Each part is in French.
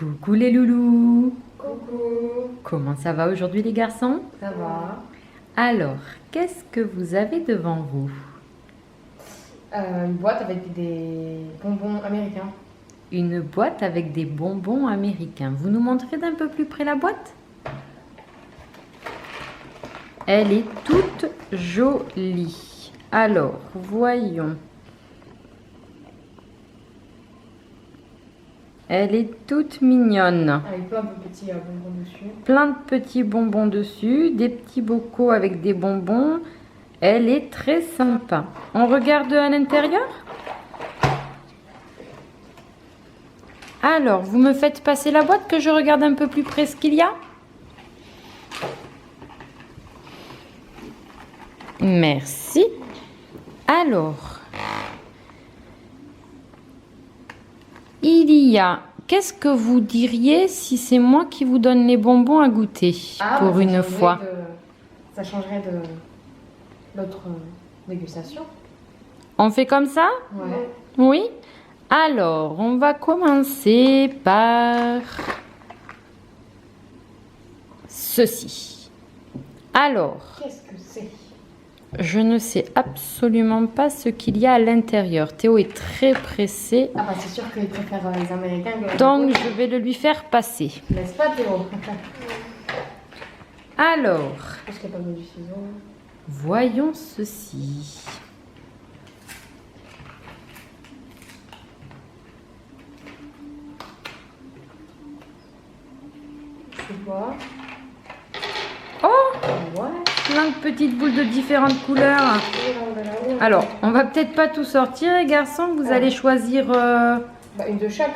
Coucou les loulous. Coucou. Comment ça va aujourd'hui les garçons? Ça va. Alors, qu'est-ce que vous avez devant vous? Une boîte avec des bonbons américains. Une boîte avec des bonbons américains. Vous nous montrez d'un peu plus près la boîte? Elle est toute jolie. Alors, voyons. Elle est toute mignonne. Avec plein de petits bonbons dessus. Plein de petits bonbons dessus, des petits bocaux avec des bonbons. Elle est très sympa. On regarde à l'intérieur? Alors, vous me faites passer la boîte que je regarde un peu plus près ce qu'il y a? Merci. Alors, il y a... Qu'est-ce que vous diriez si c'est moi qui vous donne les bonbons à goûter pour ça une changerait fois? Ça changerait de l'autre dégustation. On fait comme ça? Ouais. Oui? Alors, on va commencer par ceci. Alors, Qu'est-ce que c'est? je ne sais absolument pas ce qu'il y a à l'intérieur. Théo est très pressé, Ah bah c'est sûr qu'il préfère les Américains que les donc Japonais. je vais le lui faire passer. N'est-ce pas Théo? Alors, Je pense qu'il n'y a pas besoin du ciseau. voyons ceci. C'est quoi? Oh, Ouais. plein de petites boules de différentes couleurs. Alors, on va peut-être pas tout sortir, les garçons. Vous allez choisir Bah, une de chaque.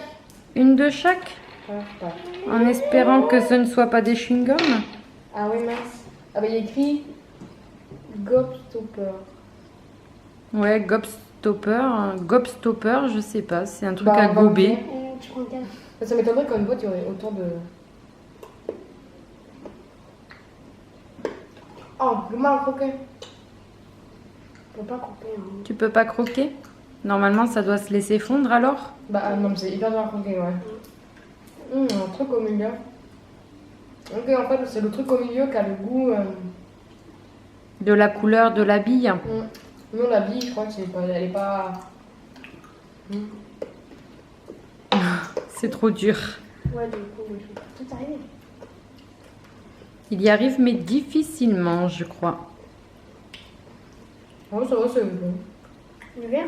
une de chaque, Ouais, je sais pas. en espérant que ce ne soit pas des chewing-gums. Ah oui, mince. Ah bah il y a écrit Gobstopper. Ouais, gobstopper, je sais pas. C'est un truc Bah, à on va gober. goûter. Ça m'étonnerait qu'une boîte il y aurait autant de. Oh, on peut mal croquer. On peut pas croquer. Hein. Tu peux pas croquer? Normalement, ça doit se laisser fondre alors. Bah non, mais c'est hyper dur à croquer, ouais. Un truc au milieu. Ok, en fait, c'est le truc au milieu qui a le goût. De la couleur de la bille. Non, la bille, je crois que c'est pas. Elle est pas. C'est trop dur. Ouais, du coup, je vais tout arriver. Il y arrive, mais difficilement, je crois. Oh, ça va, c'est bon. Le verre,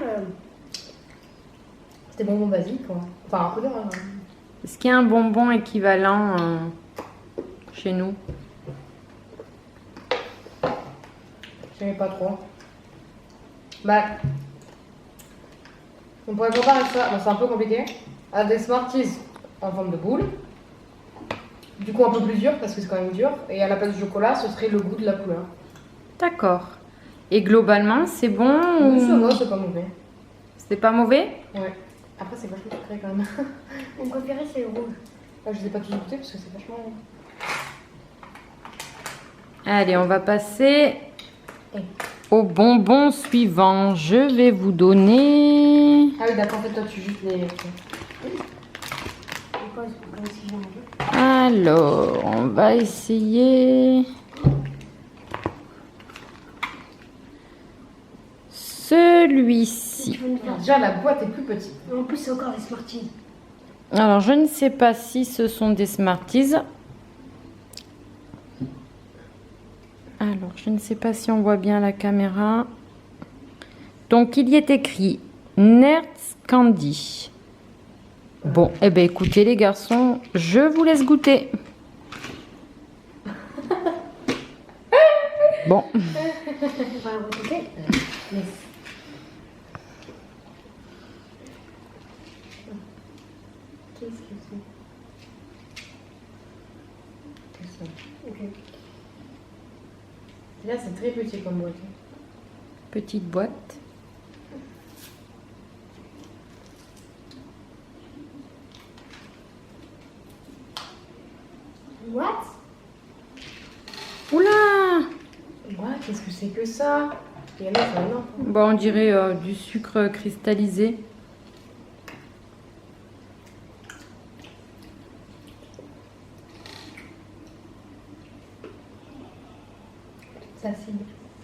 c'était bonbon basique, quoi. Enfin, un peu dur, hein. Est-ce qu'il y a un bonbon équivalent chez nous? J'aimais pas trop. Bah, on pourrait comparer ça, bon, c'est un peu compliqué, à des Smarties en forme de boule. Du coup, un peu plus dur parce que c'est quand même dur. Et à la place du chocolat, ce serait le goût de la couleur. D'accord. Et globalement, c'est bon Oui, ça ou va, c'est pas mauvais. c'est pas mauvais? Ouais. Après, c'est vachement sucré quand même. Mon préféré, c'est le rouge. Je les ai pas tous goûtés parce que c'est vachement. Allez, on va passer Eh. au bonbon suivant. Je vais vous donner... Ah oui, d'accord, en fait, toi, tu juste les. Pourquoi c'est comme si j'en avais? Alors, on va essayer... Celui-ci. Tu veux me faire... Déjà, la boîte est plus petite. En plus, c'est encore des Smarties. Alors, je ne sais pas si ce sont des Smarties. Alors, je ne sais pas si on voit bien la caméra. Donc, il y est écrit Nerds Candy. Bon, eh bien, écoutez les garçons, je vous laisse goûter. Bon, On va le goûter. Qu'est-ce que c'est? Ok. Là, c'est très petit comme boîte. petite boîte. What? Oula! Ouais, qu'est-ce que c'est que ça? Il y en a, c'est énorme. Bon, on dirait du sucre cristallisé. Ça acide.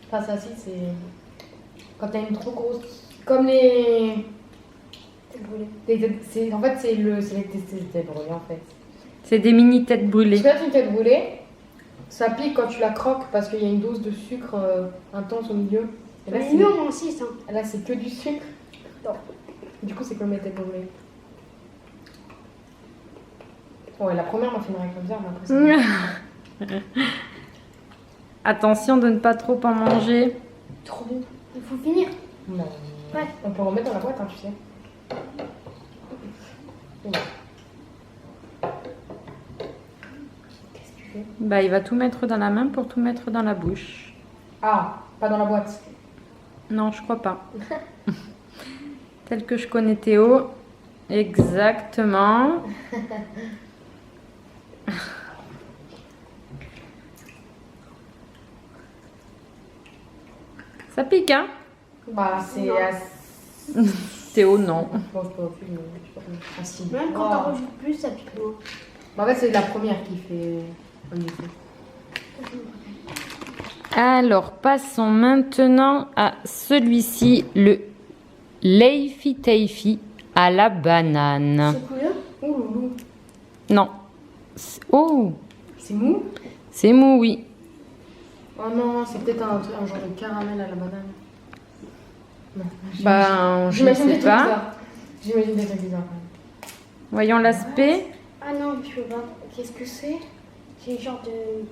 Enfin, ça acide, c'est quand t'as une trop grosse. Comme les. Tête brûlée. En fait, c'est les têtes brûlées en fait. C'est des mini têtes brûlées. Tu as une tête brûlée, ça pique quand tu la croques parce qu'il y a une dose de sucre intense au milieu. Et là, Mais nous, on insiste. Hein. là, c'est que du sucre. Non. Du coup, c'est comme les têtes brûlées. Ouais, la première m'a fait une réaction bizarre, mais après ça. Attention de ne pas trop en manger. Trop bon. Il faut finir. Non. Ouais. On peut en remettre dans la boîte, hein, tu sais. Ouais. Qu'est-ce que tu fais? Bah, il va tout mettre dans la main pour tout mettre dans la bouche. Ah, pas dans la boîte. Non, je crois pas. Tel que je connais Théo. Exactement. Ça pique, hein? Bah, c'est Non. Théo, non. Bon, je peux plus, mais je sais pas comment. Acide. Même quand Oh. t'en rajoutes plus, ça pique moins. Bah, en fait, c'est la première qui fait un effet. Alors, passons maintenant à celui-ci, le Leify Teifi à la banane. C'est couleur. Oh, loulou. Non. Oh, C'est mou? c'est mou, oui. Oh non, c'est peut-être un genre de caramel à la banane. Non, Ben, je ne j'imagine des sais trucs pas. bizarres. J'imagine des trucs bizarres. quand même. Voyons l'aspect. Ah non, je peux pas. Qu'est-ce que c'est? C'est une genre de.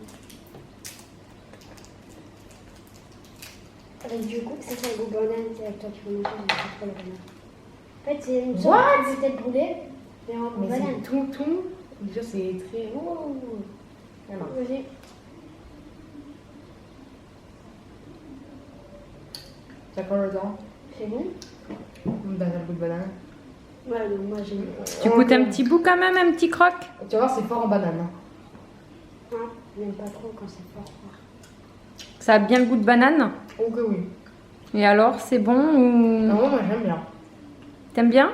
Avec du goût. Ça, c'est un goût banane. C'est avec toi, tu peux manger. Mais c'est pas la banane. En fait, c'est une sorte de tête brûlée. Mais en Mais banane. c'est tout. Déjà, c'est très. Oh. Voilà. Vas-y. T'as quoi dedans? C'est bon? Bah, t'as le goût de banane. Ouais, donc moi j'aime. Tu goûtes un petit bout quand même, un petit croc? Tu vas voir, c'est fort en banane. Hein. Hein, j'aime pas trop quand c'est fort. Ça a bien le goût de banane? Oh que oui. Et alors, c'est bon ou... Non, moi j'aime bien. T'aimes bien?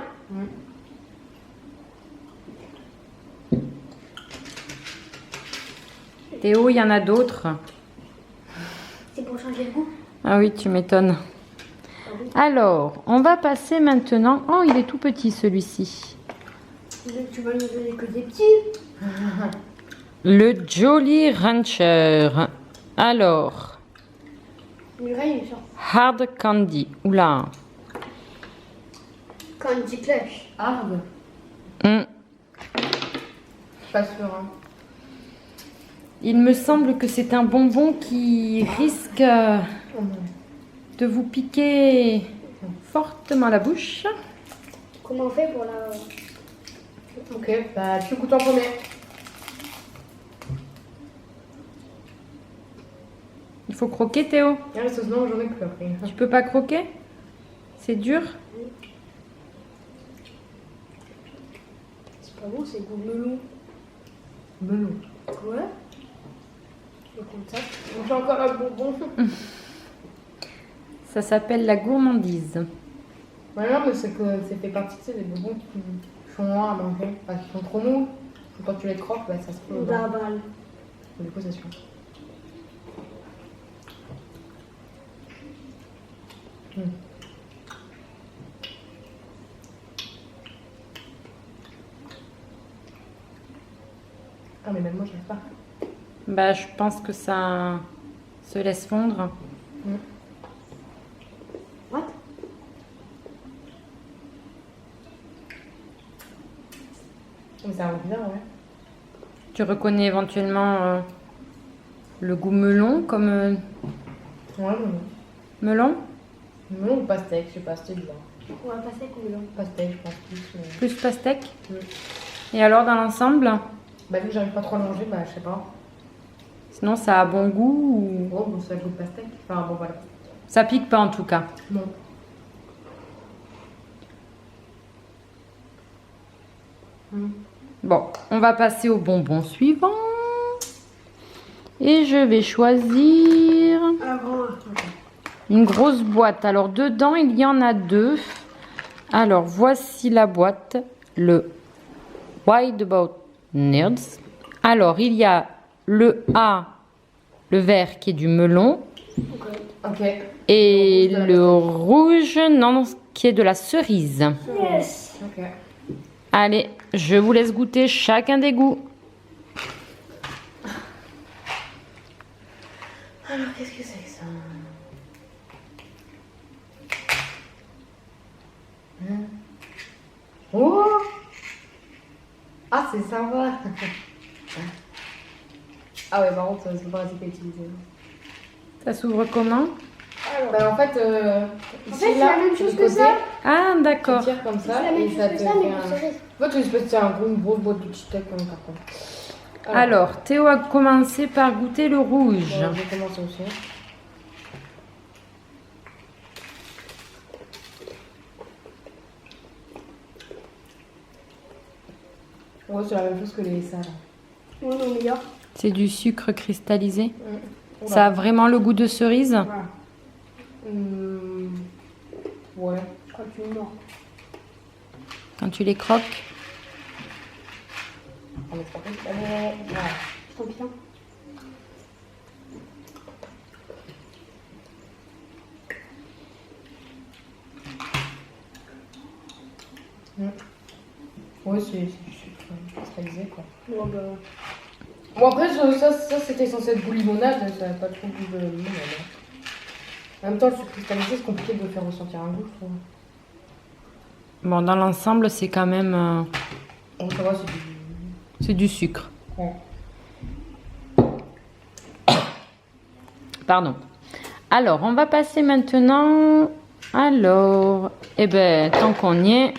Théo, il y en a d'autres. C'est pour changer le goût. Ah oui, tu m'étonnes. Alors, on va passer maintenant... Oh, il est tout petit celui-ci. Tu vas nous donner que des petits. Le Jolly Rancher. Alors, Mireille, il sort. Hard Candy. Oula. Candy Crush. Hard. Hum. Pas sûr. Hein. Il me semble que c'est un bonbon qui risque Oh non. de vous piquer fortement la bouche. Comment on fait pour la. Ok, bah tu goûtes en premier. Il faut croquer, Théo. Ah, sinon j'en ai plus après. Tu peux pas croquer? C'est dur? C'est pas bon, c'est goût melon. Melon. Ouais. Je vais prendre ça. J'ai encore un bonbon. Ça s'appelle la gourmandise. Ouais, non, mais c'est que ça fait partie, tu sais, des bonbons qui font loin à manger. Enfin, qui sont trop mous. Et quand tu les croques, bah, ça se fait au bas. Barbal. Du coup, c'est sûr. Ah, mais même moi, j'aime pas. Bah, je pense que ça se laisse fondre. What? Mais ça rend bizarre, ouais. Tu reconnais éventuellement le goût melon comme Ouais, melon? melon ou pastèque, je sais pas, c'était bizarre. On va passer avec melon. Pastèque, je pense plus. Plus pastèque? Oui. Et alors dans l'ensemble? Bah, vu que j'arrive pas trop à le manger, bah, je sais pas. Sinon ça a bon goût ou... Oh, bon, ça goûte pastèque. Enfin, bon, voilà. Ça pique pas en tout cas. Non. Bon, on va passer au bonbon suivant. Et je vais choisir Ah, bon. une grosse boîte. Alors dedans, il y en a deux. Alors voici la boîte, le White About Nerds. Alors il y a le A, le vert qui est du melon, Ok. Ok. Et Le le rouge, non, qui est de la cerise. Yes. Ok. Allez, je vous laisse goûter chacun des goûts. Alors, qu'est-ce que c'est que ça? Oh! Ah, c'est sympa! Ah ouais, par contre, c'est pas pratique à utiliser. Ça s'ouvre comment? Alors, Bah, en fait, ici, c'est là, la même sur chose le que côté, ça. Ah, tu d'accord. tires comme C'est ça la même et chose ça que te ça, fait mais un... pour cerise. En fait, tu espèce de une grosse boîte de cheetah comme carton. Alors, Théo a commencé par goûter le rouge. Bon, je vais commencer aussi. Ouais, c'est la même chose que les ça, là. Ouais, non, meilleur. C'est du sucre cristallisé. Oula. Ça a vraiment le goût de cerise. Voilà. Ouais. Je crois que tu es mort. Quand tu les croques. On est trop petit. Allez, voilà. Tant pis. Hein. Ouais, c'est du sucre cristallisé, quoi. Bon, bah. Bon, après, ça c'était censé être goût limonade, ça n'a pas trop goût de limonade. Hein. En même temps, le sucre cristallisé, c'est compliqué de le faire ressentir un goût, je trouve. Bon, dans l'ensemble, c'est quand même... Donc, ça va, c'est du sucre. Ouais. Pardon. Alors, on va passer maintenant... Alors, eh ben, tant qu'on y est,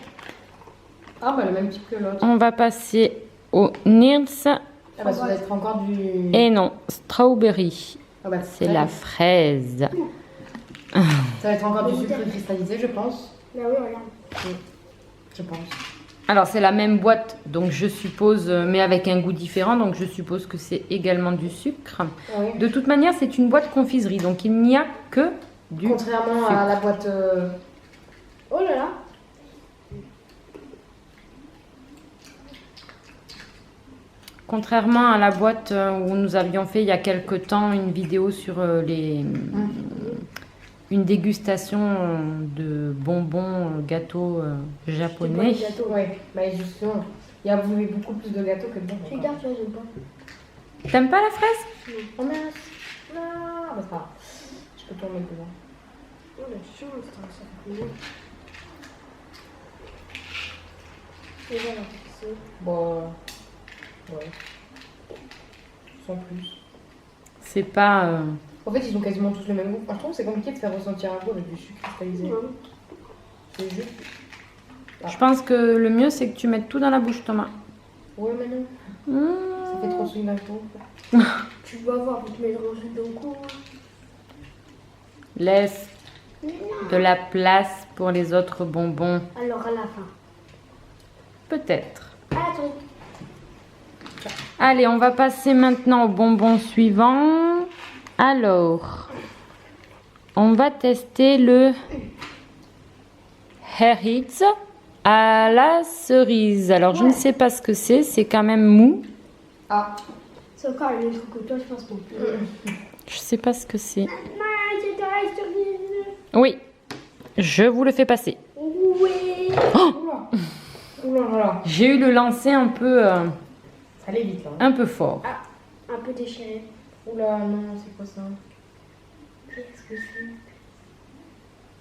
Ah, bah, le même type que l'autre. on va passer au Nils. Ah, bah, ça va être encore du. Et non, strawberry. Ah, bah, C'est la fraise. Ça va être encore du sucre cristallisé, je pense. Bah oui, regarde. Je pense. Alors, c'est la même boîte, donc je suppose, mais avec un goût différent, donc je suppose que c'est également du sucre. Oui. De toute manière, c'est une boîte confiserie, donc il n'y a que du Contrairement sucre. à la boîte. Oh là là. Contrairement à la boîte où nous avions fait il y a quelque temps une vidéo sur une dégustation de bonbons gâteaux japonais. C'est gâteau. Ouais, bah, justement. Il y a beaucoup plus de gâteaux que de bonbons. Tu regardes, tu vois, j'aime pas. T'aimes pas la fraise? Oh mince. Non, bah, c'est pas grave. Je peux tourner dedans. Oh la chance, ça fait plaisir. Et voilà, c'est. Bon. Ouais. Sans plus. C'est pas... En fait, ils ont quasiment tous le même goût. Enfin, je trouve que c'est compliqué de faire ressentir un goût avec du sucre cristallisé. Ouais. C'est juste. Je pense que le mieux, c'est que tu mettes tout dans la bouche, Thomas. Ouais, mais non. Mmh. Ça fait trop sucre d'un coup. Tu vas voir, pour te mettre un jus d'un coup. Laisse de la place pour les autres bonbons. Alors à la fin. Peut-être. Attends. Allez, on va passer maintenant au bonbon suivant. Alors, on va tester le Herritz à la cerise. Alors, je ne sais pas ce que c'est quand même mou. Ah. C'est encore le même truc que toi, je pense non. Je sais pas ce que c'est. C'est de la cerise. Oui, je vous le fais passer. Oui. Oula. Oula, là. J'ai eu le lancer un peu, Ça allait vite, là. un peu fort. Un peu déchiré. Oula, non, c'est quoi ça? Qu'est-ce que c'est?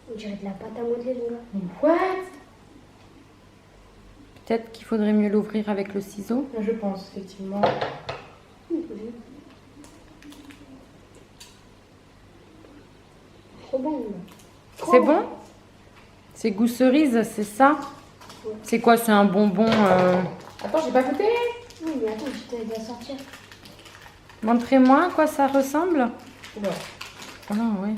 On dirait de la pâte à modeler, mon gars. What? Peut-être qu'il faudrait mieux l'ouvrir avec le ciseau. Je pense, effectivement. Trop bon, là. C'est bon? C'est goût cerise, c'est ça? C'est quoi? C'est un bonbon... Attends, j'ai pas goûté. Oui, mais attends, je t'aide à sortir. Montrez-moi à quoi ça ressemble. Oula. Oh, oui.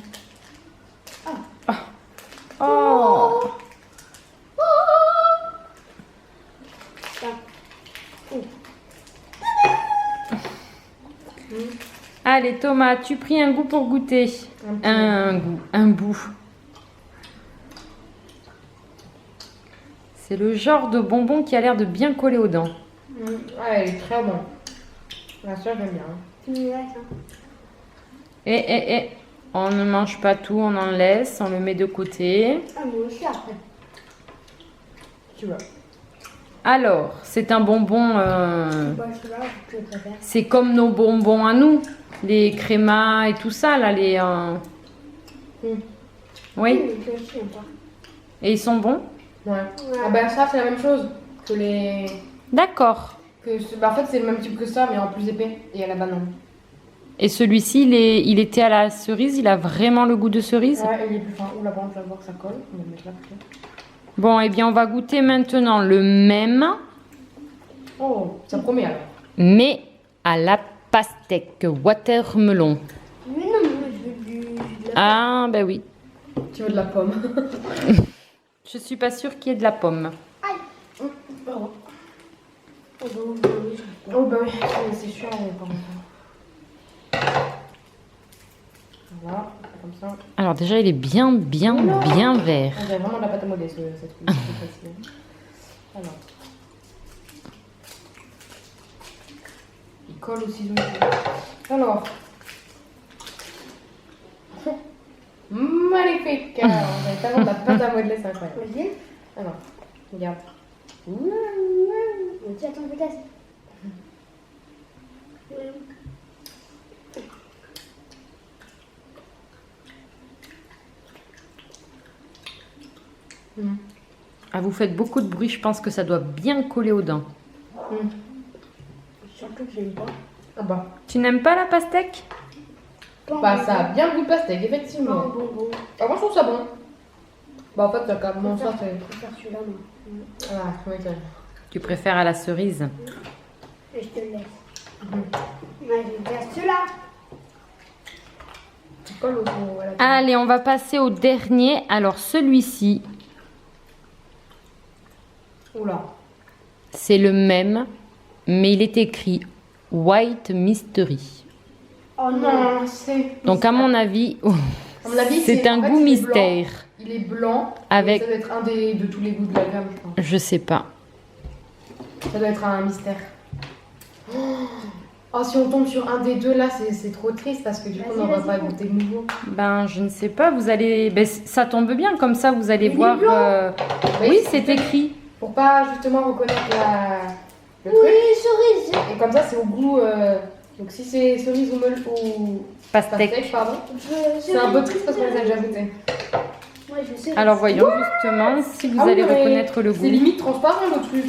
Oh! Allez, Thomas, tu pris un goût pour goûter. Un goût, un bout. C'est le genre de bonbon qui a l'air de bien coller aux dents. Ouais, elle est très bonne. Bien sûr, j'aime bien. Tu me laisses, hein. Et, On ne mange pas tout, on en laisse, on le met de côté. Ah, moi aussi après. Tu vois. Alors, c'est un bonbon... Bah, celui-là, je le préfère. c'est comme nos bonbons à nous. Les crémas et tout ça, là, les... Oui, Mais toi aussi, j'aime pas. et ils sont bons? Ouais. Ouais. Ah ben ça, c'est la même chose que les... D'accord. Bah, en fait, c'est le même type que ça, mais en plus épais. Et à la banane. Et celui-ci, il était à la cerise, il a vraiment le goût de cerise? Ouais, il est plus fin. Oula, par contre, je vais voir que ça colle. On va le mettre là plutôt. Bon, eh bien, on va goûter maintenant le même, Oh, ça promet alors. mais à la pastèque watermelon. Mais non, moi, je veux de la... Ah, ben oui. Tu veux de la pomme. Je suis pas sûre qu'il y ait de la pomme. Pardon. Oh, bah, oui, je préfère. Oh bah oui, c'est sûr, elle est pas contente. Voilà, comme ça. Alors déjà, il est bien vert. On dirait vraiment de la pâte à modeler, cette couche. C'est facile. Alors. Il colle aussi sur le... Alors. Magnifique. On a tellement de la pâte à modeler, c'est incroyable. Vas-y. Alors, regarde. Vas-y, attends, peut-être. Ah, vous faites beaucoup de bruit, je pense que ça doit bien coller aux dents. Surtout que j'aime pas. Ah bah. Tu n'aimes pas la pastèque? Bah, ça a bien le goût de pastèque, Pas effectivement. un bonbon. Ah, moi, je trouve ça bon. Bah, en fait, ça quand même ça, c'est... Je préfère celui-là, moi. Ah, tu m'étonnes. Tu préfères à la cerise? Et je te le laisse. Ouais, je vais faire celui-là. Tu colles au voilà. Allez, on va passer au dernier. Alors, celui-ci, Oula. c'est le même, mais il est écrit White Mystery. Oh non. Non, c'est... Donc, à mon avis, À mon avis, c'est un en fait, goût il est blanc. mystère. Il est blanc. Avec- Ça doit être un de tous les goûts de la gamme, je pense. Je sais pas. Ça doit être un mystère. Oh, si on tombe sur un des deux, là, c'est trop triste parce que du coup, on Vas-y, n'aura pas vas-y. goûté de nouveau. Ben, je ne sais pas. Vous allez. Ben, ça tombe bien, comme ça, vous allez Il est voir. blanc. Oui, c'est écrit. Pour pas justement reconnaître le truc. Oui, cerise. Et comme ça, c'est au goût. Donc, si c'est cerise ou Pastèque. pastèque, pardon. Je... C'est un peu triste parce qu'on les a déjà goûtés. Ouais, je sais. Alors, voyons justement si vous Ah oui, allez mais reconnaître le C'est goût. limite transparent le truc.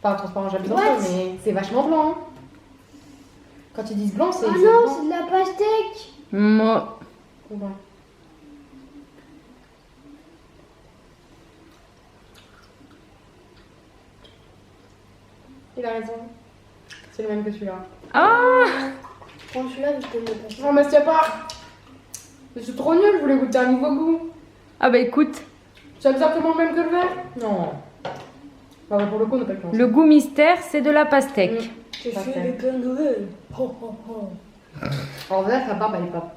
Enfin, transparent, j'habite en What? France, mais c'est vachement blanc. Hein. Quand ils disent blanc, c'est. Ah c'est non, blanc. c'est de la pastèque. Moi, Ouais. Il a raison. C'est le même que celui-là. ah, Prends celui-là, je te le passe. Non, mais c'est pas. Mais c'est trop nul, je voulais goûter un nouveau goût. ah bah écoute, C'est exactement le même que le vert. Non. Bah, ouais, pour le coup, on n'a pas de chance. le goût mystère, c'est de la pastèque. Je suis Parfait. le Père Noël. Oh, oh, oh. En vrai, sa barbe, elle est pas.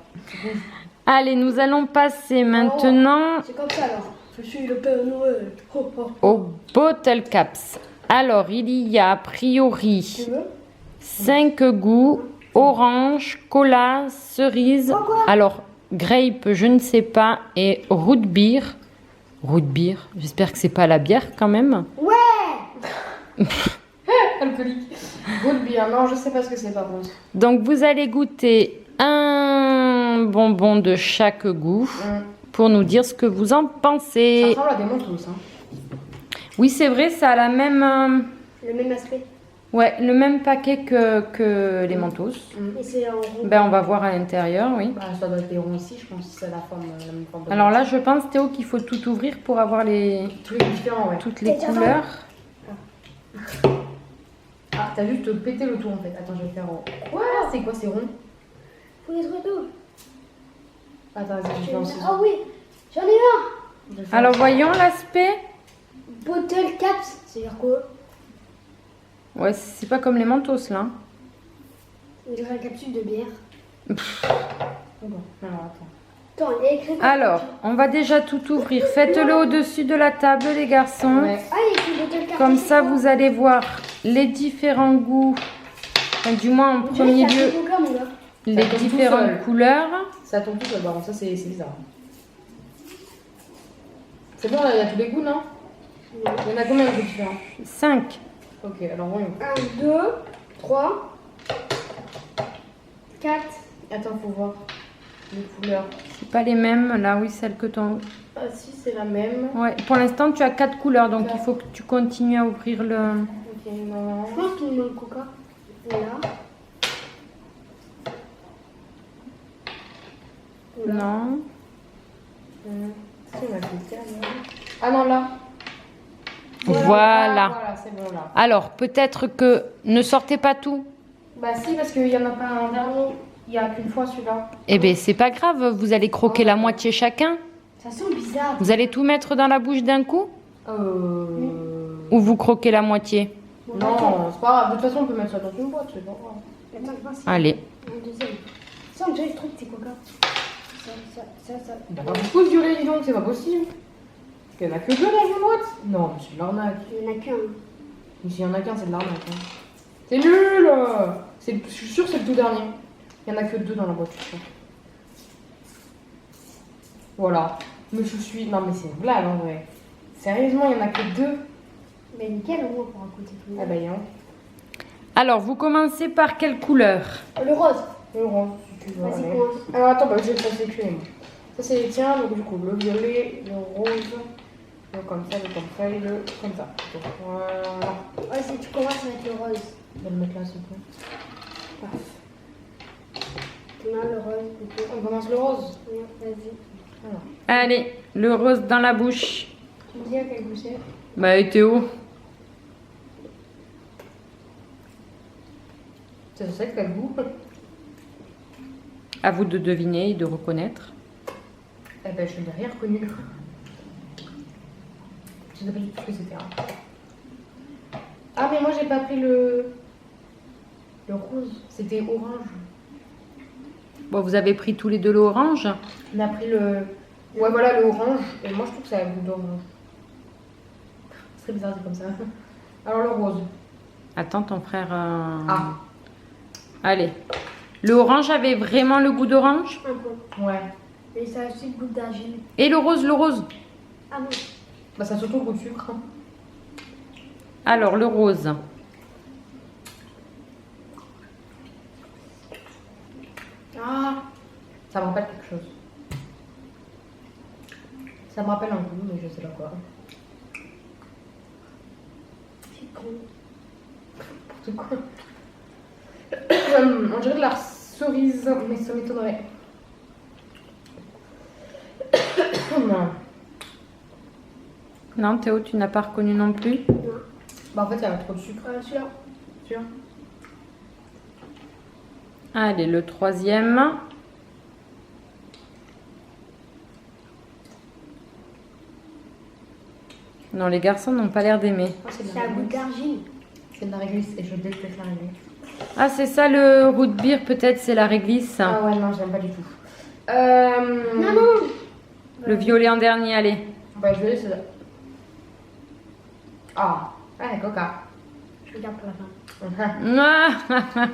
Allez, nous allons passer maintenant C'est comme ça alors. Je suis le Père Noël. Oh, oh. au bottle caps. Alors, il y a a priori Tu veux 5 goûts, orange, cola, cerise, alors grape, je ne sais pas, et root beer. Root beer, j'espère que c'est pas la bière quand même. Ouais. Alcoolique. Good beer. Non, je sais pas ce que c'est, par contre. Donc vous allez goûter un bonbon de chaque goût pour nous dire ce que vous en Ça pensez. ressemble à des mentos, hein. Oui, c'est vrai, ça a la même, Le même aspect. ouais, le même paquet que les Mentos. Et c'est en rond. Ben, on va voir à l'intérieur, oui. Bah, ça doit être des ronds aussi, je pense, si c'est la même forme. de- Alors là, je pense, Théo, qu'il faut tout ouvrir pour avoir Trucs différents, ouais. toutes les Tiens, couleurs. Ah, t'as juste pété le tour en fait. Attends, je vais faire en. Quoi? C'est quoi, c'est rond? Faut les retours. Attends, vas-y, je vais faire en ciseaux. Ah oui, j'en ai un. Je vais faire Alors, voyons l'aspect. Bottle caps, c'est-à-dire quoi? Ouais, c'est pas comme les Mentos, là. On dirait la capsule de bière. Bon, alors attends. Attends, il y a écrit quoi? Alors, on va déjà tout ouvrir. Faites-le au-dessus de la table, les garçons. Ouais. Ah, il y a écrit bottle caps. Comme ça, vous allez voir les différents goûts. Enfin, du moins, en On dirait premier que c'est un lieu, Coca, mon gars. les tombe tout différentes seul. couleurs. Ça tombe tout seul. Bon, ça, c'est bizarre. C'est bon, là, il y a tous les goûts, non? Il y en a combien de goûts différents? 5. Ok, alors voyons. 1, 2, 3, 4. Attends, faut voir les couleurs. C'est pas les mêmes. Là, oui, celle que ton. Ah, si, c'est la même. Ouais. Pour l'instant, tu as 4 couleurs, donc il faut que tu continues à ouvrir le. Ok, non. Je pense qu'il me manque coca. Voilà. Non. Si, on a fait ça, ah non, là. Voilà. Ah, voilà, c'est bon, là. Alors, peut-être que ne sortez pas tout. Bah, si, parce qu'il y en a pas un dernier. Il y a qu'une fois celui-là. Eh bien, c'est pas grave. Vous allez croquer la moitié chacun. Ça sent bizarre. Vous allez tout mettre dans la bouche d'un coup? Ou vous croquez la moitié? Non, c'est pas grave. De toute façon, on peut mettre ça dans une boîte, c'est pas grave. Attends, je vois si- Allez. Un deuxième. Ça, on dirait le truc, c'est coca. Ça. Il y en a pas beaucoup de violet, dis donc, c'est pas possible. Il y en a que deux dans une boîte. Non, mais c'est de l'arnaque. Il n'y en a qu'un. Mais s'il y en a qu'un, c'est de l'arnaque. Hein. C'est nul. Je suis sûre que c'est le tout dernier. Il y en a que deux dans la boîte, je suis sûre. Voilà. Mais je suis... Non, mais c'est une blague, en vrai. Sérieusement, il y en a que deux. Mais nickel, au moins, pour écouter tout le Ah monde. bah, non. Alors, vous commencez par quelle couleur? Le rose. Le rose, si tu veux. Vas-y, allez. commence. Alors, attends, bah, je vais te passer les moi. Ça, c'est les tiens. Donc, du coup, le violet, le rose, le comme ça, le comme ça et le comme ça. Donc, voilà. Vas-y, tu commences avec le rose. Je vais le mettre là, s'il te plaît. Paf. Non, le rose, plutôt. On commence le rose. Ouais, vas-y. Alors. Allez, le rose dans la bouche. Tu me dis à quel goût c'est? Bah, et Théo? C'est ça que t'as le goût. À vous de deviner et de reconnaître. Eh ben, je l'ai rien reconnu. Je sais pas du tout ce que c'était. Hein. Ah, mais moi, j'ai pas pris le rose. C'était orange. Bon, vous avez pris tous les deux l'orange. On a pris le... Ouais, voilà, le orange. Et moi, je trouve que ça a le goût d'orange. C'est très bizarre, c'est comme ça. Alors, le rose. Attends, ton frère... Ah. Allez. Le orange avait vraiment le goût d'orange? Un peu. Ouais. Et ça a aussi le goût d'argile. Et le rose, le rose? Ah non. Bah, ça a surtout le goût de sucre. Alors, le rose. Ah. Ça me rappelle quelque chose. Ça me rappelle un goût, mais je sais pas quoi. C'est con. N'importe quoi. On dirait de la cerise, mais ça m'étonnerait. Non. Non, Théo, tu n'as pas reconnu non plus? Non. Bah, en fait, il y a trop de sucre. Celui-là. Sûr. Allez, le troisième. Non, les garçons n'ont pas l'air d'aimer. Ah, c'est de C'est la un goût réglisse. d'argile. C'est de la réglisse et je déteste la réglisse. Ah, c'est ça le root beer, peut-être, c'est la réglisse. Ah ouais, non, j'aime pas du tout. Non, non. Le violet en dernier, allez. Bah, je vais laisser ça. Ah, ouais, coca. Je regarde pour la fin. Ah.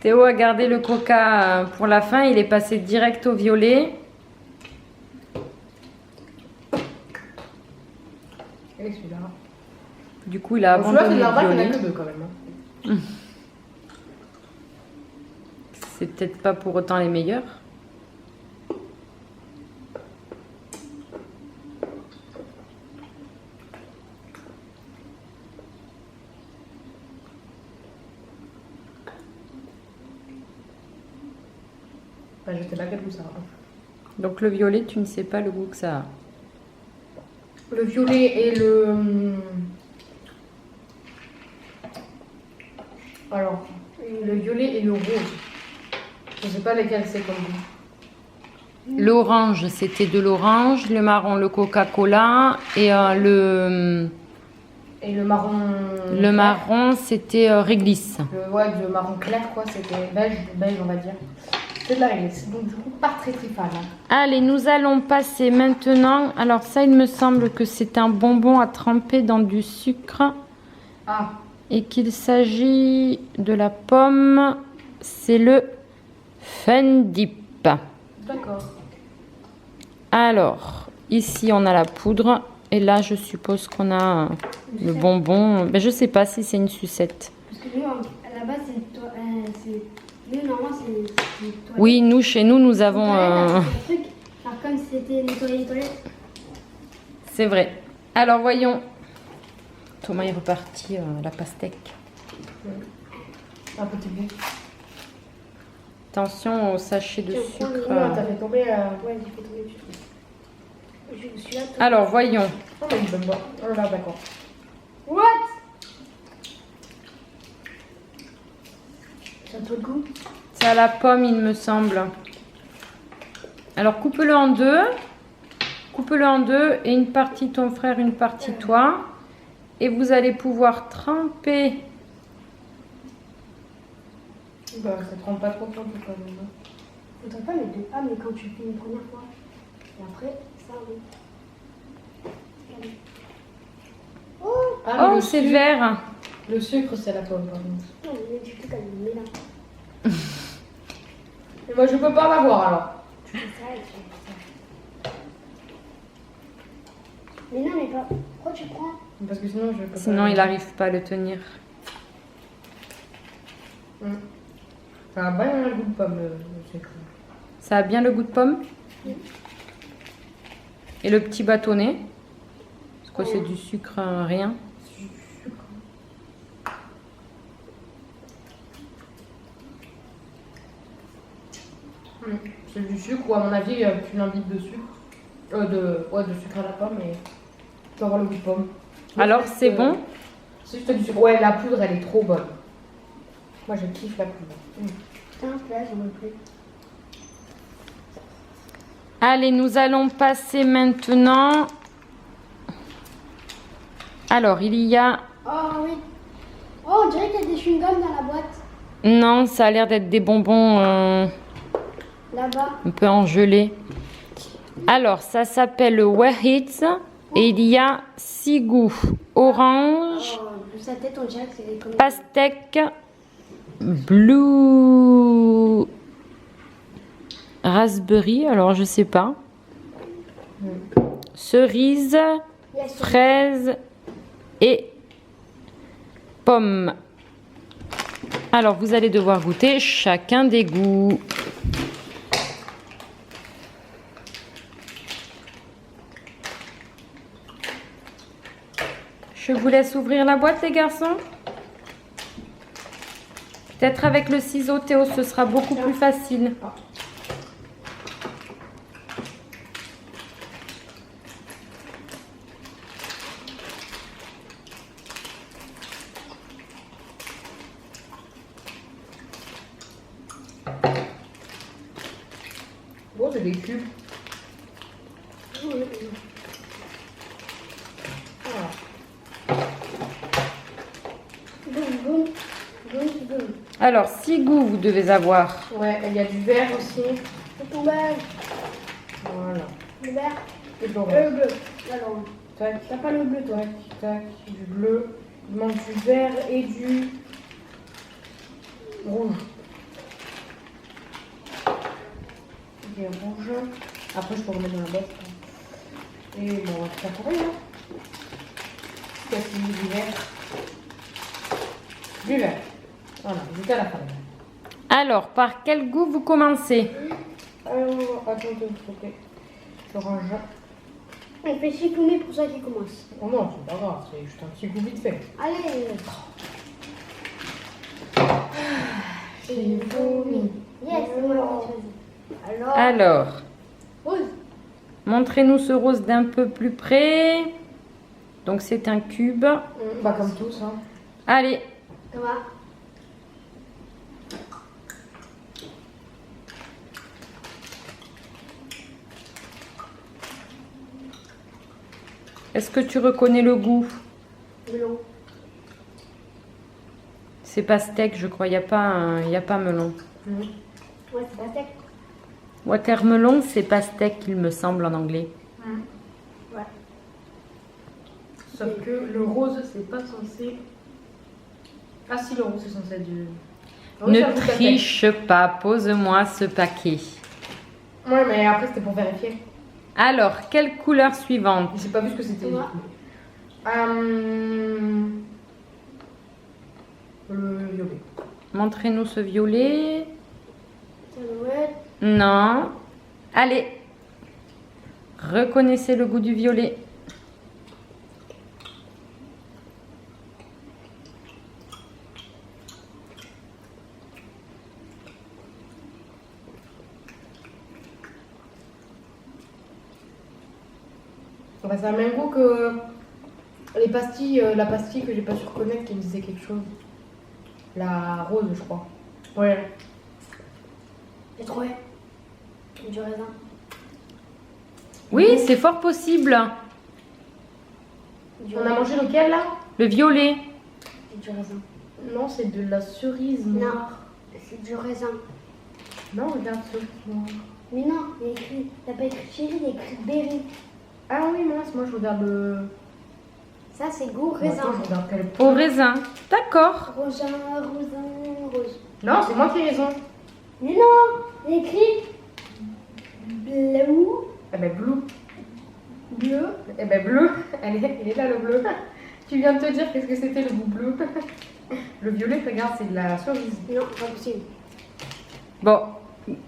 Théo a gardé le coca pour la fin, il est passé direct au violet. Et celui-là. Du coup, il a Bon, celui-là, c'est abandonné de la le vraie, il y en a violet. que deux quand même. Hein. C'est peut-être pas pour autant les meilleurs. Bah, je sais pas quel goût ça a. Donc le violet, tu ne sais pas le goût que ça a. Le violet et le... Alors, le violet et le rose. Je sais pas lesquels c'est comme goût. L'orange, c'était de l'orange. Le marron, le Coca-Cola. Et Et le marron... le marron, c'était réglisse. Ouais, le marron clair quoi, c'était beige on va dire. C'est de la réglisse, donc du coup pas très très fan. Hein. Allez, nous allons passer maintenant. Alors ça, il me semble que c'est un bonbon à tremper dans du sucre. Ah, Et qu'il s'agit de la pomme. C'est le Fendip. D'accord. Alors, ici on a la poudre. Et là, je suppose qu'on a le bonbon. Ben, je sais pas si c'est une sucette. Parce que nous, à la base, nous, normalement, c'est toilette. Oui, nous, chez nous, nous avons... Un truc, alors, comme si c'était nettoyer les toilettes. C'est vrai. Alors, voyons. Thomas est reparti la pastèque. Un petit bout. Attention au sachet de Tiens, sucre. Non, t'as fait tomber. Ouais, j'ai fait tomber le truc. Celui-là, Alors, voyons. Oh, mais il donne pas. Oh là, d'accord. What? Ça a trop de goût. C'est à la pomme, il me semble. Alors, coupe-le en deux. Coupe-le en deux. Et une partie ton frère, une partie toi. Et vous allez pouvoir tremper. Bah, ça te rend pas trop compte quand même. Faudrait pas mettre de A, mais quand tu fais une première fois. Et après, ça oui. Oh! Ah, Oh, le c'est sucre- vert. Le sucre, c'est la pomme, par contre. Non, mais tu fais comme une mélange. Et moi, je peux pas l'avoir alors. Tu fais ça et tu fais ça. Mais non, mais pas. Pourquoi tu prends? Parce que sinon, je peux pas. Sinon, il n'arrive pas à le tenir. Ça a bien un goût de pomme, le sucre. Ça a bien le goût de pomme. Oui. Et le petit bâtonnet. Parce que Ouais. c'est du sucre rien. C'est du sucre, ou à mon avis, tu l'imbibes de sucre. De sucre à la pomme, et tu vas avoir le goût de pomme. Alors, Juste, c'est bon. C'est juste du sucre. Ouais, la poudre, elle est trop bonne. Moi, je kiffe la poudre. Putain, là, j'en veux plus. Allez, nous allons passer maintenant. Alors, il y a... Oh oui. Oh, on dirait qu'il y a des chewing-gums dans la boîte. Non, ça a l'air d'être des bonbons Là-bas. un peu engelés. Alors, ça s'appelle le Wahits. Et il y a 6 goûts. Orange, Oh, de sa tête, on dirait que c'est comme. pastèque, blue, raspberry, alors je sais pas. Cerise, Yes. fraise et pomme. Alors, vous allez devoir goûter chacun des goûts. Je vous laisse ouvrir la boîte, les garçons. Peut-être avec le ciseau, Théo, ce sera beaucoup plus facile. Bon, c'est des cubes. Boum, boum. Boum, boum. Alors, 6 goûts, vous devez avoir. Ouais, il y a du vert aussi. C'est ton bag. Voilà. Le vert. Et de Le l'orange. bleu. Alors, Tac, t'as pas le bleu, toi. tac, tac, du bleu. Il manque du vert et du rouge. Ok, rouge. Après, je peux remettre dans la boîte. Et bon, on va faire courir. Hein. Qu'est-ce qu'il y a du vert? Du vert. Voilà, jusqu'à la fin. Alors, par quel goût vous commencez? Alors, attends, ok. L'orange. On fait chicouner pour ça qui commence. Oh non, c'est pas grave, c'est juste un petit goût vite fait. Allez. Chifoumi. Yes, c'est moi qui choisis. Alors. Alors, Rose. montrez-nous ce rose d'un peu plus près. Donc, c'est un cube. Bah, comme tous, hein. Allez, Thomas. est-ce que tu reconnais le goût? Melon. C'est pastèque, je crois. Il n'y a pas melon. Ouais, c'est pas sec. Watermelon, c'est pastèque, il me semble, en anglais. Ouais. Sauf que le rose, c'est pas censé. Ah, si, le rose, c'est censé être du. Oui, Ne ça goûte la tête. triche pas, pose-moi ce paquet. Ouais, mais après, c'était pour vérifier. Alors, quelle couleur suivante? J'ai pas vu ce que c'était. Ouais. Le violet. Montrez-nous ce violet. Cacahuète. Non. Allez. Reconnaissez le goût du violet. Bah, ça a le même goût que les pastilles, la pastille que j'ai pas su reconnaître qui me disait quelque chose. La rose, je crois. Ouais. J'ai trouvé. Du raisin. Oui, c'est fort possible. Du On a raisin. mangé lequel là? Le violet. C'est du raisin. Non, c'est de la cerise Non, noire. c'est du raisin. Non, regarde cerise noire. Mais non, il y a écrit. T'as pas écrit chéri, il y a écrit berry. Ah oui, mince, moi je regarde le. Ça, c'est goût Attends, raisin. je regarde quel. Au raisin. D'accord. Raisin, rose. Non, c'est moi qui ai raison. Mais non, il y a écrit bleu. Eh ben bleu. Bleu. Eh ben bleu. Elle est là le bleu. Tu viens de te dire qu'est-ce que c'était le goût bleu. Le violet, regarde, c'est de la cerise. Non, pas possible. Bon,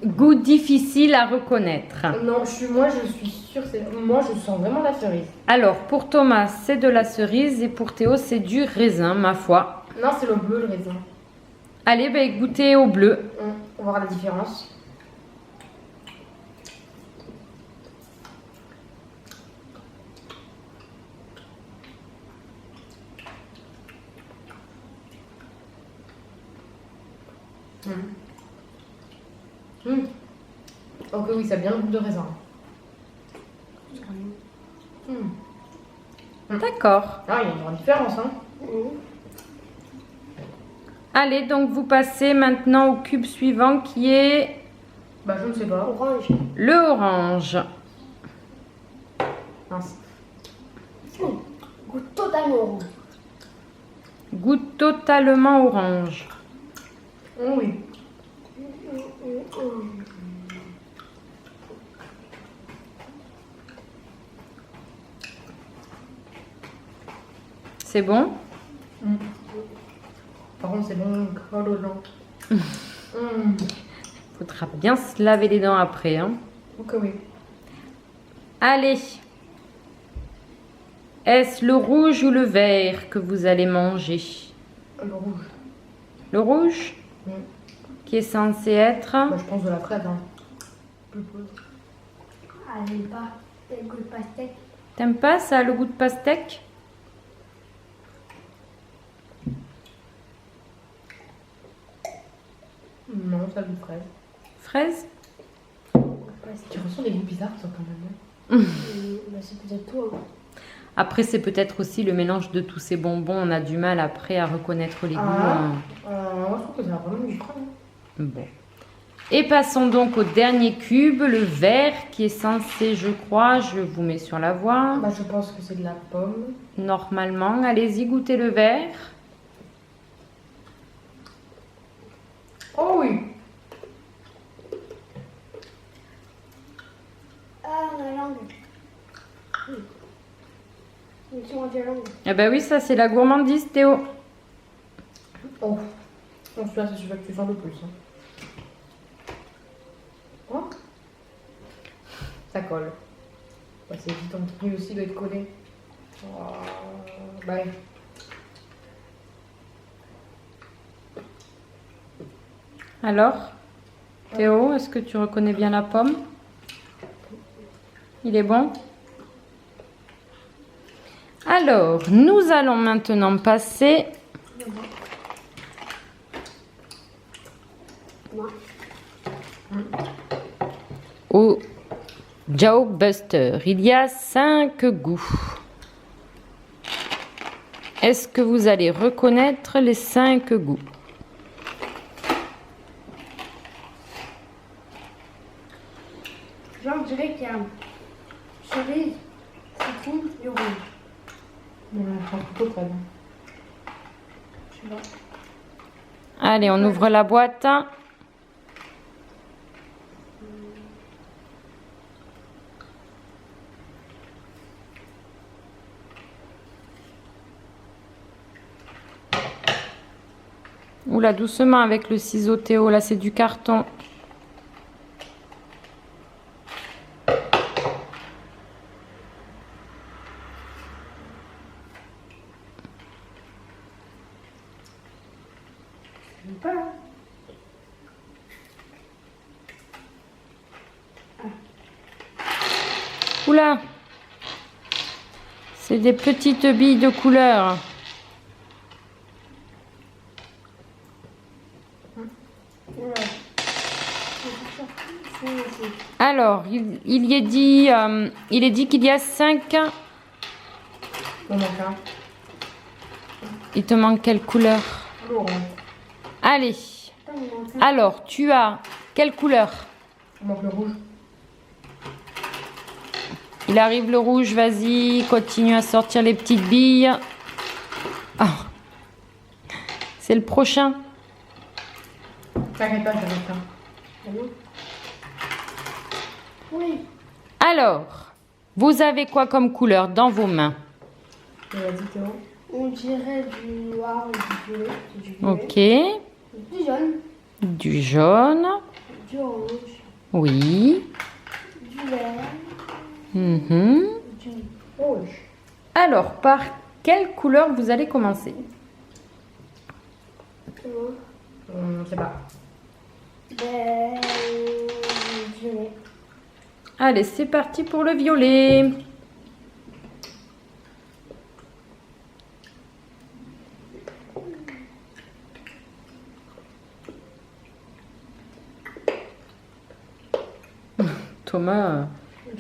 goût difficile à reconnaître. Non, moi je suis sûre, moi je sens vraiment la cerise. Alors, pour Thomas, c'est de la cerise et pour Théo, c'est du raisin, ma foi. Non, c'est le bleu, le raisin. Allez, ben, goûtez au bleu. On va voir la différence. Ok, oui, ça a bien le goût de raisin. D'accord. Ah, il y a une grande différence, hein. Allez, donc vous passez maintenant au cube suivant qui est Bah, je ne sais pas. Orange. le orange. Mince. Goût totalement orange. Goût totalement orange. Oh oui. C'est bon? Par contre, c'est bon, collant. Faudra bien se laver les dents après, hein. Ok, oui. Allez. Est-ce le rouge ou le vert que vous allez manger? Le rouge. Le rouge? Mm. Qui est censé être? Bah, je pense de la fraise, hein. Ah, j'aime pas. C'est le goût de pastèque. T'aimes pas ça, le goût de pastèque? Non, ça a le goût de fraise. Fraise? Tu ressens des goûts bizarres, toi, quand même. Bah, c'est peut-être tout. Hein. Après, c'est peut-être aussi le mélange de tous ces bonbons. On a du mal après à reconnaître les goûts. Moi, je trouve que ça a vraiment du frais. Bon. Et passons donc au dernier cube, le vert, qui est censé, je crois, je vous mets sur la voie. Bah, je pense que c'est de la pomme. Normalement, allez-y, goûtez le vert. Oh oui. Ah, la langue. Ils sont à la langue. Eh ben oui, ça c'est la gourmandise, Théo. Oh. Non, celui-là, c'est celui que tu sens le plus. Hein. Oh. Ça colle. Bah, c'est vite, ton truc aussi doit être collé. Oh. Bah, Alors, Théo, est-ce que tu reconnais bien la pomme? Il est bon? Alors, nous allons maintenant passer au Joe Buster. Il y a 5 goûts. Est-ce que vous allez reconnaître les 5 goûts? Genre, je dirais qu'il y a cerise, citron et orange. on prend plutôt pas bien. Je sais pas. Allez, on ouvre la boîte. Oula, doucement avec le ciseau Théo, là c'est du carton. Oula, c'est des petites billes de couleur. Alors, il y est dit, qu'il y a 5. On manque un. Il te manque quelle couleur? L'orange. Allez. Alors, tu as quelle couleur? Il manque le rouge. Il arrive le rouge, vas-y, continue à sortir les petites billes. Ah. C'est le prochain. T'inquiète pas, j'avais ça. Oui. Alors, vous avez quoi comme couleur dans vos mains? Vas-y Théo. On dirait du noir ou du violet. C'est du violet. Ok. Du jaune. Du jaune. Du orange. Oui. Du vert. Mhm. Du Rouge. Alors, par quelle couleur vous allez commencer? comment? Je sais pas. Ben, violet. Allez, c'est parti pour le violet. Thomas,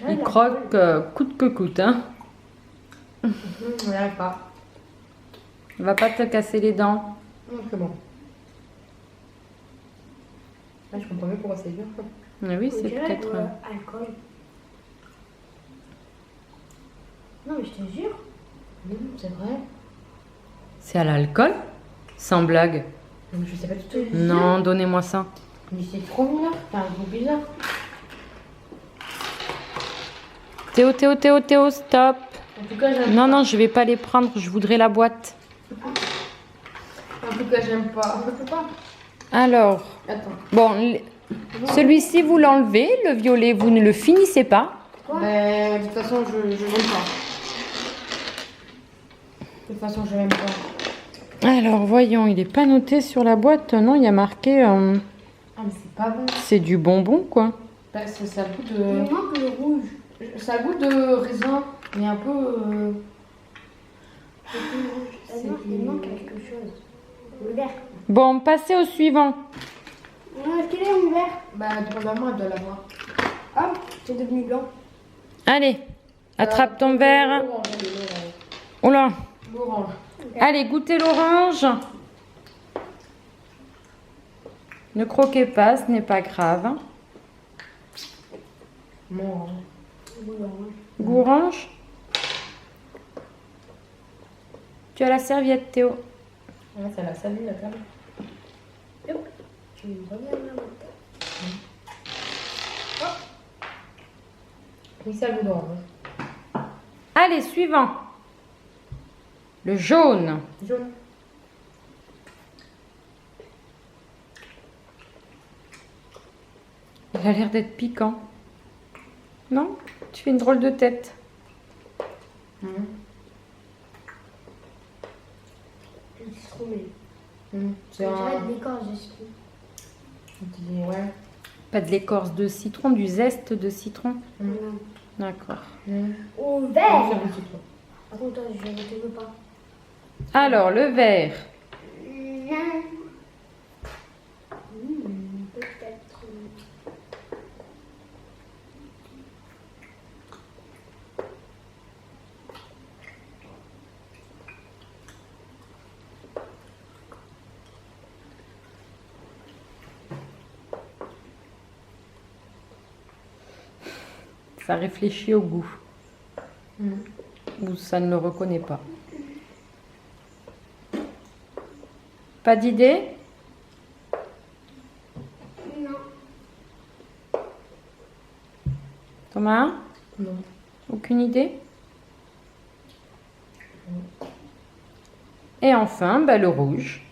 il croque coûte que coûte, hein. On n'y arrive pas. Il va pas te casser les dents. C'est bon. Là, je comprends mieux pourquoi c'est dur. Mais oui, On c'est dirait peut-être. alcool. Non, mais je te jure. C'est vrai. C'est à l'alcool? Sans blague. Mais je sais pas du tout. Non, donnez-moi ça. Mais c'est trop bizarre. C'est un goût bizarre. Théo, Théo, Théo, Théo, stop. En tout cas, j'aime Non, non, je vais pas les prendre. Je voudrais la boîte. En tout cas, j'aime pas. Je peux pas. Alors, Attends. bon, celui-ci, vous l'enlevez. Le violet, vous ne le finissez pas. Mais de toute façon, je n'aime pas. De toute façon, je n'aime pas. Alors, voyons, il n'est pas noté sur la boîte. Non, il y a marqué. Ah, mais c'est pas bon. C'est du bonbon, quoi. Bah, ça a le goût Il de. manque le rouge. Ça a le goût de raisin, mais un peu. Il manque quelque chose. Le vert. Bon, passez au suivant. Est-ce qu'il est en vert? Bah, dépendamment, elle doit l'avoir. Ah, c'est devenu blanc. Allez, attrape ton verre. L'orange. Oh là. L'orange. Allez, goûtez l'orange. Ne croquez pas, ce n'est pas grave. Non. Goût orange. Tu as la serviette, Théo. Ouais, ça l'a salé la table. Tu reviens là. Oui, ça a le goût d'orange. Allez, suivant. Le jaune. Jaune. Il a l'air d'être piquant. Non? Tu fais une drôle de tête. C'est trop mignon. C'est On dirait un. de l'écorce de citron. Ouais. Pas de l'écorce de citron, du zeste de citron. D'accord. Au Ouais, vert. c'est du citron. Attends, je ne te veux pas. Alors, le vert. Peut-être. Ça réfléchit au goût. Ou ça ne le reconnaît pas. Pas d'idée? Thomas, Non. aucune idée? Et enfin, bah, le rouge.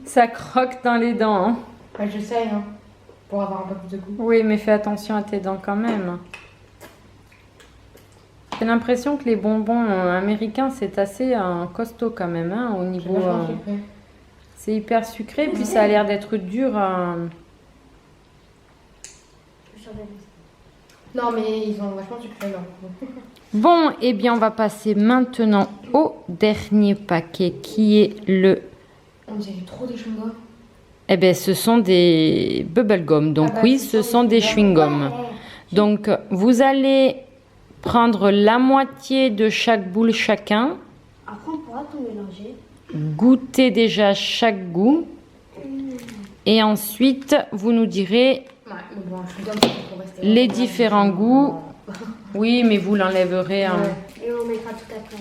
Ça croque dans les dents, hein. Ouais, j'essaye, hein, pour avoir un peu plus de goût. Oui, mais fais attention à tes dents quand même. J'ai l'impression que les bonbons américains, c'est assez costaud quand même, hein, au C'est niveau... vachement sucré. c'est hyper sucré, puis ça a l'air d'être dur. Je surveille. Non, mais ils ont vachement sucré, non. Bon, eh bien, on va passer maintenant au dernier paquet qui est le... On dirait trop des chewing-gums. Eh bien, ce sont des bubblegum. Donc Ah bah, oui, ce ce sont sont des des chewing-gums. Donc, vous allez prendre la moitié de chaque boule chacun. Après, on pourra tout mélanger. Goûter déjà chaque goût. Et ensuite, vous nous direz Ouais, mais bon, je suis comme ça pour rester. les différents goûts. Oui, mais vous l'enlèverez. Hein. Ouais. Et on mettra tout après.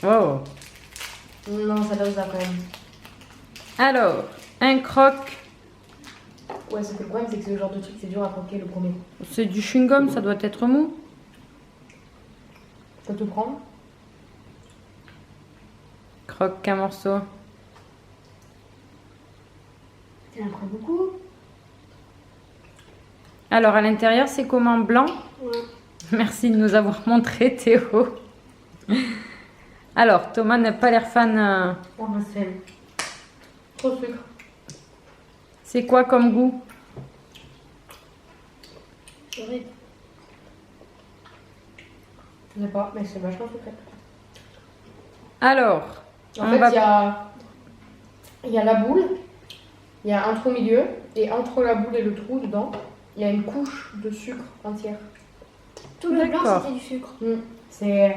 Oh. Non, ça doit ça quand même. Alors, un croque. Ouais, sauf que le problème, c'est que c'est le genre de truc, c'est dur à croquer le premier coup. C'est du chewing-gum, ça doit être mou. Je peux tout prendre. Croque qu'un morceau. Tu en prends beaucoup? Alors, à l'intérieur, c'est comment? Blanc? Ouais. Merci de nous avoir montré, Théo. Alors, Thomas n'a pas l'air fan. Oh, bah, c'est trop de sucre. C'est quoi comme goût? C'est horrible. Je sais pas, mais c'est vachement sucré. Alors, En on fait, va... il y a la boule, il y a un trou au milieu, et entre la boule et le trou, dedans, il y a une couche de sucre entière. Tout le blanc, D'accord. c'était du sucre. C'est...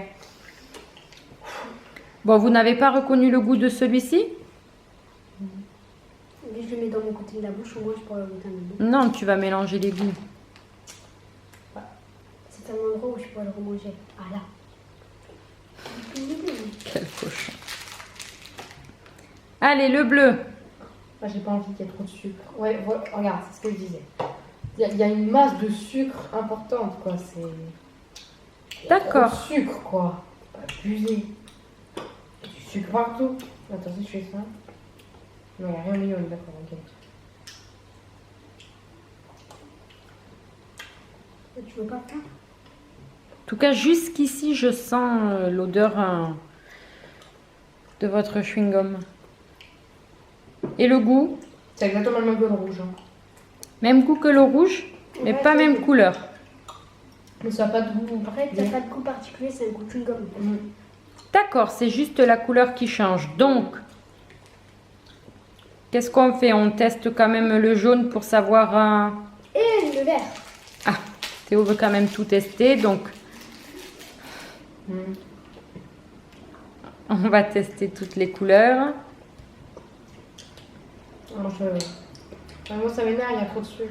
Bon, vous n'avez pas reconnu le goût de celui-ci? Et je le mets dans mon côté de la bouche, au moins je pourrais le goûter un peu. Non, tu vas mélanger les goûts. C'est un endroit où je pourrais le remanger. Ah là. Quel cochon. Allez, le bleu. Moi, j'ai pas envie qu'il y ait trop de sucre. Ouais, regarde, c'est ce que je disais. Il y a une masse de sucre importante, quoi. C'est... il y a D'accord. trop de sucre, quoi. Faut pas abuser. Il y a du sucre partout. Attends, si je fais ça... Non, il n'y a rien au milieu, on est d'accord, ok. Tu veux pas ça? En tout cas, jusqu'ici, je sens l'odeur de votre chewing-gum. Et le goût? C'est exactement le même que le rouge. Hein. Même goût que le rouge, mais Ouais, pas c'est- même couleur. Mais ça n'a pas de goût. En fait, il n'y a pas de goût particulier, c'est un goût de chewing-gum. D'accord, c'est juste la couleur qui change. Donc, qu'est-ce qu'on fait? On teste quand même le jaune pour savoir... Et le vert. Ah, Théo veut quand même tout tester, donc on va tester toutes les couleurs. Ah, moi, ça m'énerve, il y a trop de sucre.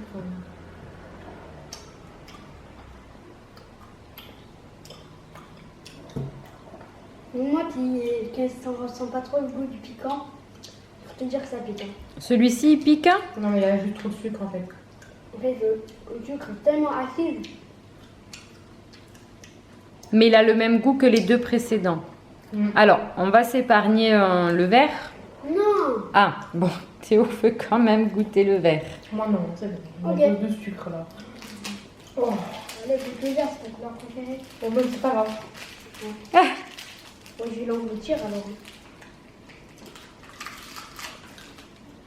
Moi qui ne ressens pas trop le goût du piquant, faut te dire que ça pique. Hein. Celui-ci, il pique? Non, mais il y a juste trop de sucre, en fait. En fait, le sucre est tellement acide. Mais il a le même goût que les deux précédents. Alors, on va s'épargner le vert. Non. Ah, bon, Théo veut quand même goûter le vert. Moi, non, c'est bon. Ok. Il y a de sucre, là. Oh, Allez, goûte le vert, c'est ta couleur préférée. bon, ben, c'est pas grave. Moi, je vais l'engloutir alors.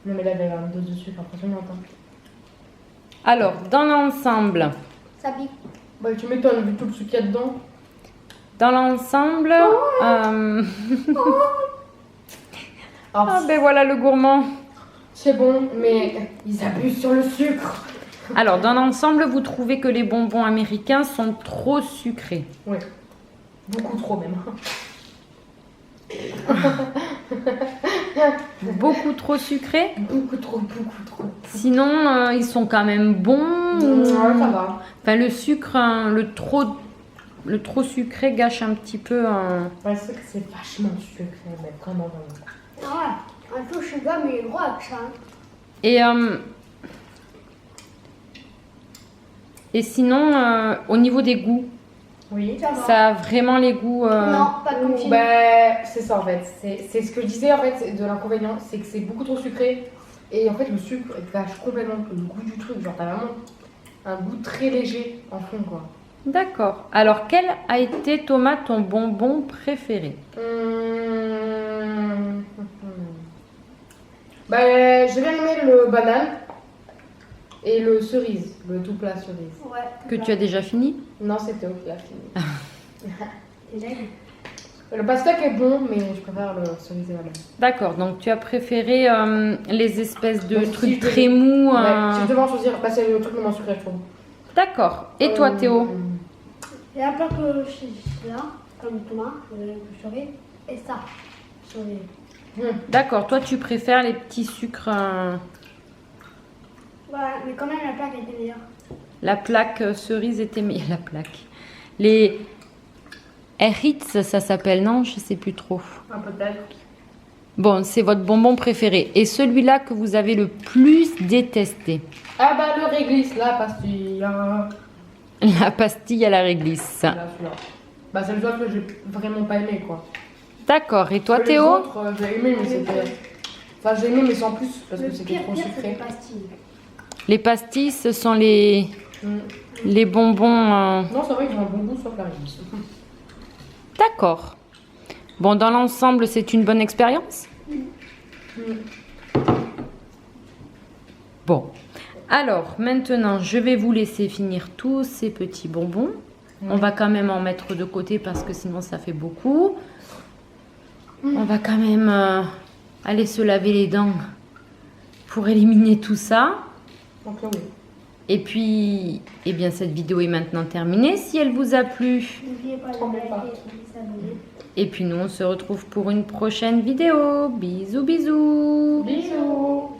Non, mais là, il y a une dose de sucre impressionnante. Hein. Alors, dans l'ensemble, Ça pique. Bah, tu m'étonnes, vu tout le sucre qu'il y a dedans. dans l'ensemble, Alors, ah ben voilà le gourmand. c'est bon, mais ils abusent sur le sucre. Alors, dans l'ensemble, vous trouvez que les bonbons américains sont trop sucrés. Oui, beaucoup trop même. Beaucoup trop sucrés. Beaucoup trop, beaucoup trop. Sinon, ils sont quand même bons. Ouais, ça va. Enfin, le sucre, hein, le trop sucré gâche un petit peu. Ouais, c'est que c'est vachement sucré, mais vraiment, vraiment. Ah ouais, un peu sugar, mais gros avec ça. Hein. Et sinon, au niveau des goûts, Oui. Ça va. ça a vraiment les goûts. Non, pas comme film. Bah, c'est ça en fait. C'est ce que je disais en fait de l'inconvénient, c'est que c'est beaucoup trop sucré. Et en fait, le sucre il gâche complètement le goût du truc. Genre, t'as vraiment un goût très léger en fond, quoi. D'accord. Alors, quel a été, Thomas, ton bonbon préféré? Bah, j'ai bien aimé le banane et le cerise, le tout plat cerise. Ouais. Que tu as déjà fini? Non, c'est Théo qui l'a fini. Et là, Le pastèque est bon, mais je préfère le cerise et banane. D'accord. Donc, tu as préféré les espèces de Bah, si trucs je très devais- mous. Ouais, si je devais en choisir, bah, c'est le truc le moins sucré, je trouve. D'accord. Et toi, Théo? il y a un plat que je suis là, comme Thomas, que je saurais, et ça. Je saurais. D'accord. Toi, tu préfères les petits sucres. Ouais, mais quand même, la plaque était meilleure. La plaque cerise était meilleure. La plaque. Les Ritz, ça s'appelle, non? Je sais plus trop. Ah, peut-être. Bon, c'est votre bonbon préféré. Et celui-là que vous avez le plus détesté? Ah bah le réglisse, la pastille. Hein. La pastille à la réglisse. Là, celui-là. Bah c'est le seul que j'ai vraiment pas aimé, quoi. D'accord. Et toi, Les Théo? autres, j'ai aimé, mais c'était... Enfin, j'ai aimé, mais sans plus, parce Le que c'était pire, trop c'est les sucré. pastilles. Les pastilles, ce sont les bonbons. Non, c'est vrai qu'ils ont un bon goût sauf la réglisse. D'accord. Bon, dans l'ensemble, c'est une bonne expérience? Bon. Alors, maintenant, je vais vous laisser finir tous ces petits bonbons. On va quand même en mettre de côté parce que sinon, ça fait beaucoup. On va quand même aller se laver les dents pour éliminer tout ça. Donc là, oui. Et puis, eh bien, cette vidéo est maintenant terminée. Si elle vous a plu, N'oubliez pas de Trop bon, liker pas. et de s'abonner. et puis nous, on se retrouve pour une prochaine vidéo. Bisous, bisous. Bisous.